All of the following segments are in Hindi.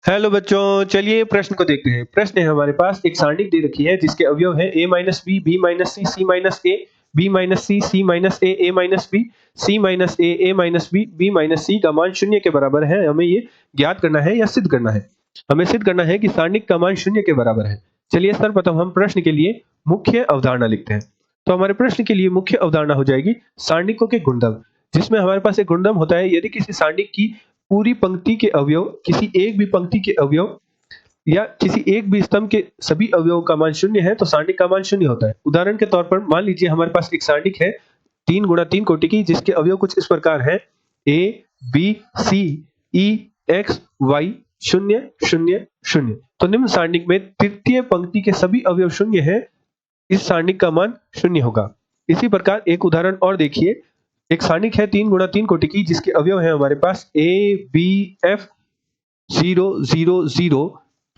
हेलो बच्चों, चलिए प्रश्न को देखते हैं। प्रश्न है हमारे पास एक सारणी दे रखी है जिसके अवयव है a minus B, B minus C, C minus A, B minus C, C minus A minus B, C minus A minus B, B minus C का मान शून्य के बराबर है। हमें ये ज्ञात करना है या सिद्ध करना है। हमें सिद्ध करना है कि सारणी का मान शून्य के बराबर है। चलिए सर्वप्रथम हम प्रश्न के लिए मुख्य अवधारणा लिखते हैं। तो हमारे प्रश्न के लिए मुख्य अवधारणा हो जाएगी सारणिकों के गुणधर्म, जिसमें हमारे पास एक गुणधर्म होता है यदि किसी सारणिक की पूरी पंक्ति के अवयव, किसी एक भी पंक्ति के अवयव या किसी एक भी स्तंभ के सभी अवयवों का मान शून्य है तो सारणिक का मान शून्य होता है। उदाहरण के तौर पर मान लीजिए हमारे पास एक सारणिक है 3 × 3 कोटि की, जिसके अवयव कुछ इस प्रकार हैं a b c e x y 0 0 0। तो निम्न सारणिक में तृतीय पंक्ति के सभी अवयव शून्य है, इस सारणिक का मान शून्य होगा। इसी प्रकार एक उदाहरण और देखिए, एक सारणिक है 3 × 3 कोटि की, जिसके अवयव है हमारे पास a b f 0 0 0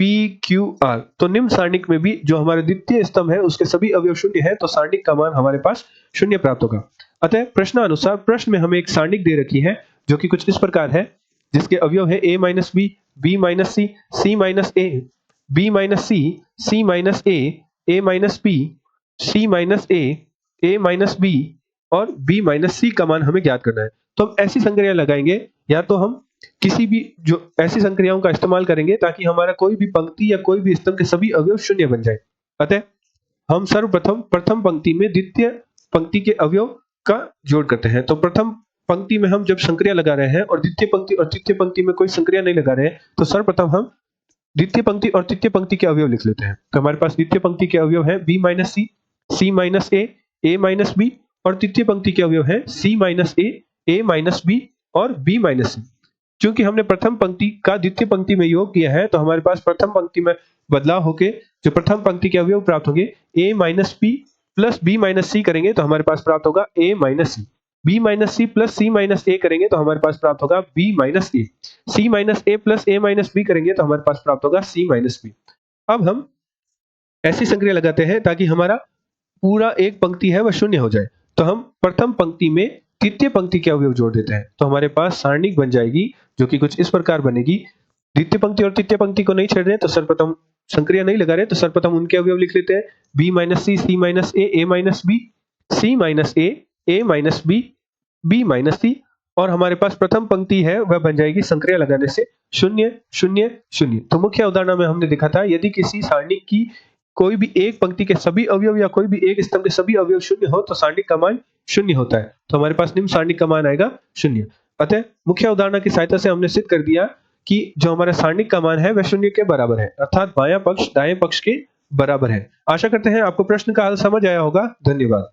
p q r। तो निम्न सारणिक में भी जो हमारे द्वितीय स्तंभ है उसके सभी अवयव शून्य है तो सारणिक का मान हमारे पास शून्य प्राप्त होगा। अतः प्रश्नानुसार प्रश्न में हमें एक सारणिक दे रखी है जो कि कुछ इस प्रकार है, जिसके अवयव है a minus B, B minus C, C minus A, B minus C, C minus A minus B, C minus A minus B और b माइनस सी का मान हमें ज्ञात करना है। तो हम ऐसी संक्रिया लगाएंगे, या तो हम किसी भी जो ऐसी संक्रियाओं का इस्तेमाल करेंगे ताकि हमारा कोई भी पंक्ति या कोई भी स्तंभ के सभी अवयव शून्य बन जाए। अतः हम सर्वप्रथम प्रथम पंक्ति में द्वितीय पंक्ति के अवयव का जोड़ करते हैं। तो प्रथम पंक्ति में हम जब संक्रिया लगा रहे हैं और द्वितीय पंक्ति और तृतीय पंक्ति में कोई संक्रिया नहीं लगा रहे हैं, तो सर्वप्रथम हम द्वितीय पंक्ति और तृतीय पंक्ति के अवयव लिख लेते हैं। तो हमारे पास द्वितीय पंक्ति के अवयव है b minus C, C minus A minus B और तृतीय पंक्ति के अवयव है c minus A minus B और b माइनस सी। क्योंकि हमने प्रथम पंक्ति का द्वितीय पंक्ति में योग किया है तो हमारे पास प्रथम पंक्ति में बदलाव होके जो प्रथम पंक्ति के अवयव प्राप्त होंगे a minus B plus b minus C करेंगे तो हमारे पास प्राप्त होगा a minus C, b minus C plus c minus A करेंगे तो हमारे पास प्राप्त होगा b minus A, c minus A plus a minus b करेंगे तो हमारे पास प्राप्त होगा c माइनस b। अब हम ऐसी संक्रिया लगाते हैं ताकि हमारा पूरा एक पंक्ति है वह शून्य हो जाए। तो हम प्रथम पंक्ति में तृतीय पंक्ति के अवयव जोड़ देते हैं तो हमारे पास सारणिक बन जाएगी जो कि कुछ इस प्रकार बनेगी। द्वितीय पंक्ति और तृतीय पंक्ति को नहीं छेड़ रहे तो सर्वप्रथम संक्रिया नहीं लगा रहे तो सर्वप्रथम उनके अवयव लिख लेते हैं b minus C, C minus A minus B, C minus A minus B, b minus सी और हमारे पास प्रथम पंक्ति है वह बन जाएगी संक्रिया लगाने से 0 0 0। तो मुख्य उदाहरण में हमने देखा था यदि किसी सारणिक की कोई भी एक पंक्ति के सभी अवयव या कोई भी एक स्तंभ के सभी अवयव शून्य हो तो सारणिक का मान शून्य होता है। तो हमारे पास निम्न सारणिक का मान आएगा 0। अतः मुख्य उदाहरण की सहायता से हमने सिद्ध कर दिया कि जो हमारा सारणिक का मान है वह 0 के बराबर है, अर्थात बायां पक्ष दाएं पक्ष के बराबर है। आशा करते हैं आपको प्रश्न का हल समझ आया होगा। धन्यवाद।